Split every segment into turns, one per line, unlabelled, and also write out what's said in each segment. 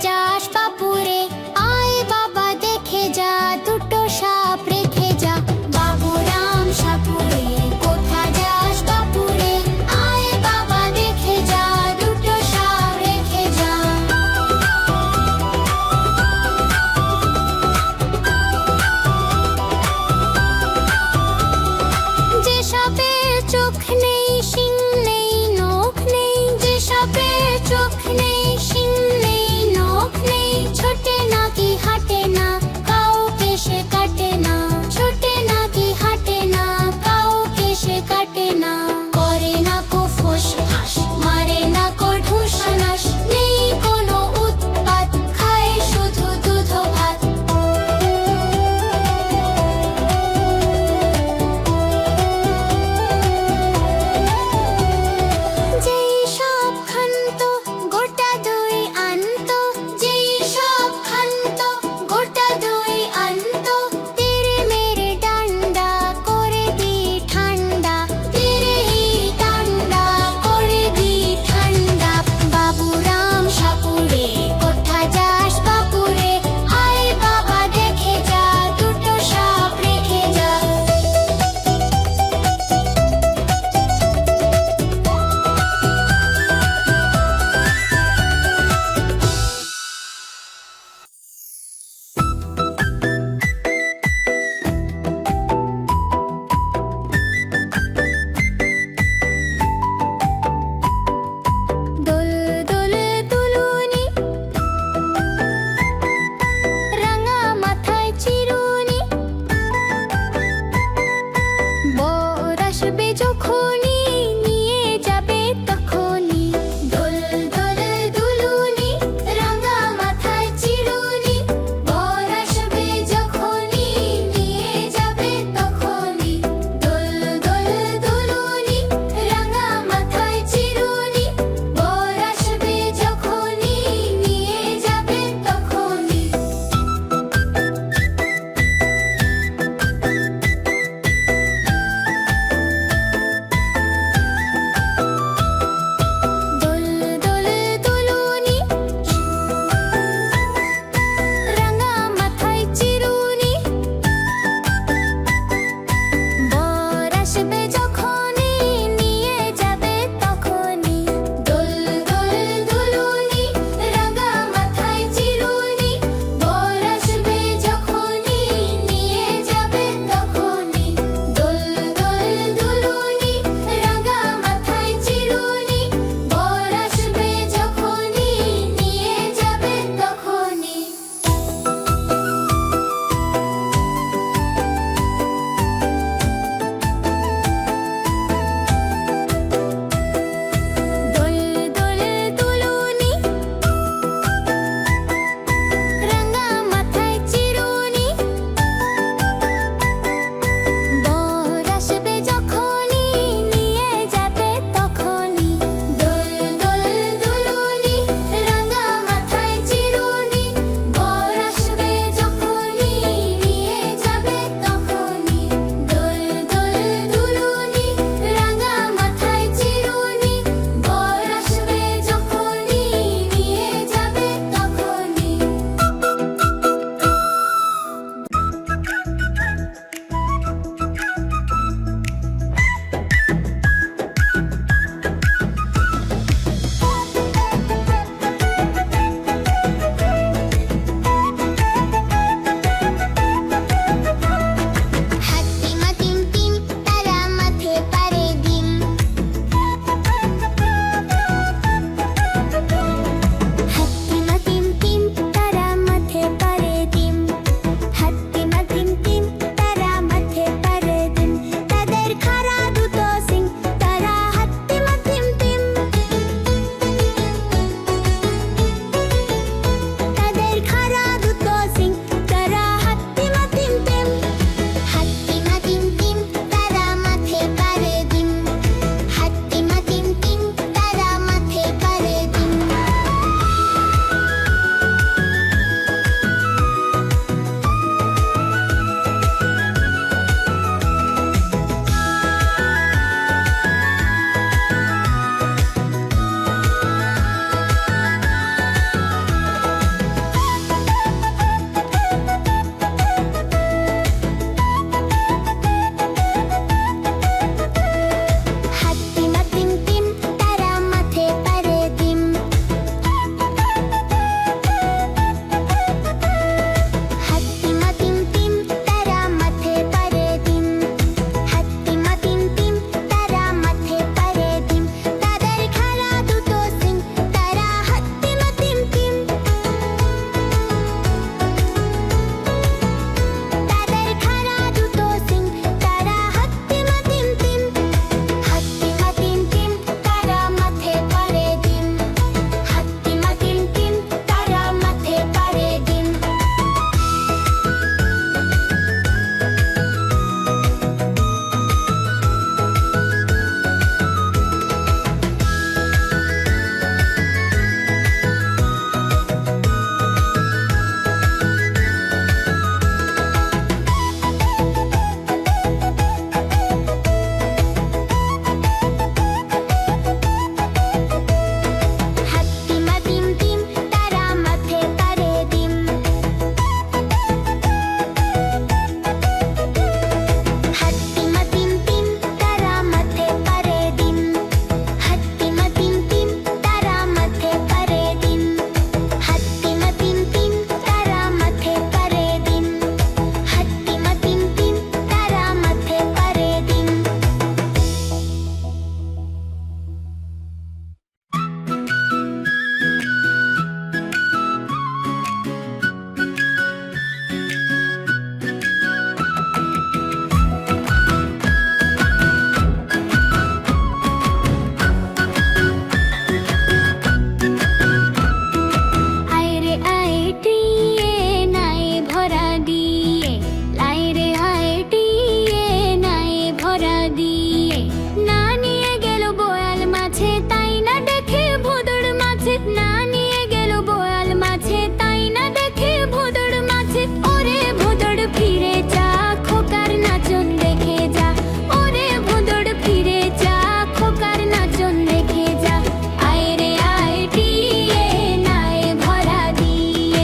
যাস বাপুরে, আয় বাবা দেখে যা, দুটো সাপ রেখে যা। বাবুরাম সাপুরে, কোথা যাস বাপুরে, আয় বাবা দেখে যা, দুটো সাপ রেখে যা। যে সাপের চোখ নেই, শিং নেই, নখ নেই, যে সাপের চোখ নেই, শিং নেই, নখ নেই, ছোটে টিয়ে নাই ভরা দিয়ে, লাই রে হায় টিয়ে নাই ভরা দিয়ে। না নিয়ে গেল বোয়াল মাছে, তাই না দেখে ভোঁদড় মাছে। না নিয়ে গেল বোয়াল মাছে, তাই না দেখে ভোঁদড় মাছে। ওরে ভোঁদড় ফিরে যা, খোকার নাচন দেখে যা। ওরে ভোঁদড় ফিরে যা, খোকার নাচন দেখে যা। আয় রে আয় টিয়ে নাই ভরা দিয়ে,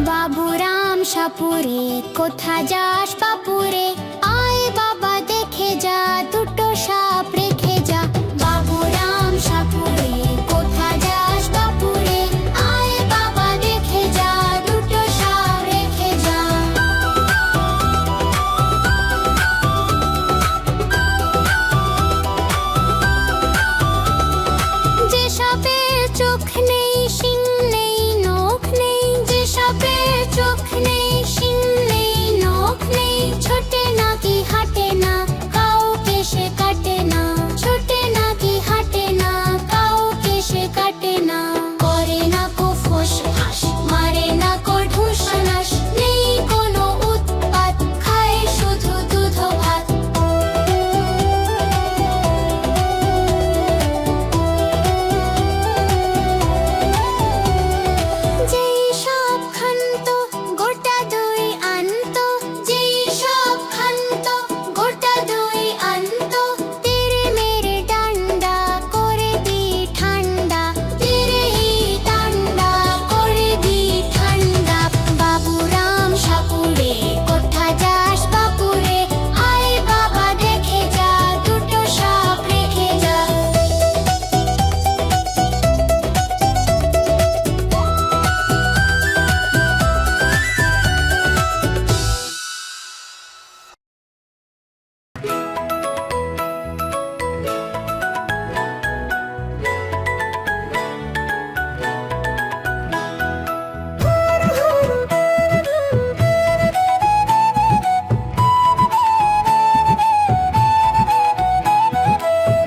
বাবুরাম সাপুরে কোথা যাস বাপুরে আয় বাবা দেখে যা দুটো সাপ রেখে যা বাবুরাম সাপুরে কোথা যাস বাপুরে আয় বাবা দেখে যা দুটো সাপ রেখে যা যে সাপের চোখ নেই শিং নেই নখ নেই যে সাপের চোখ নেই শিং নেই নখ নেই ছোটে নাকি হাঁটে না কাউকে সে কাটে না ছোটে নাকি হাঁটে না কাউকে সে কাটে না করে না কো ফোঁস ফাঁস মারে না কো ঢুস নাস নেই কোনো উৎপাত খায় শুধু দুধ ও ভাত যেই সব খান্ত গোটা দই আনতো যেই সব খান্ত গোটা দই আনতো তেরে মেরে ডান্ডা করে দি ঠান্ডা তেরে হি ডান্ডা করে দি ঠান্ডা বাবুরাম সাপুরে কোথা যাস বাপুরে আয় বাবা দেখে যা দুটো সাপ রেখে যা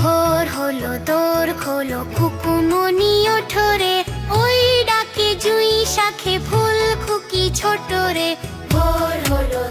ভোর হলো দোর খোলো কুকুমনি ওঠরে ওই ডাকে জুঁই শাখে ফুল খুকি ছোট রে ভোর হলো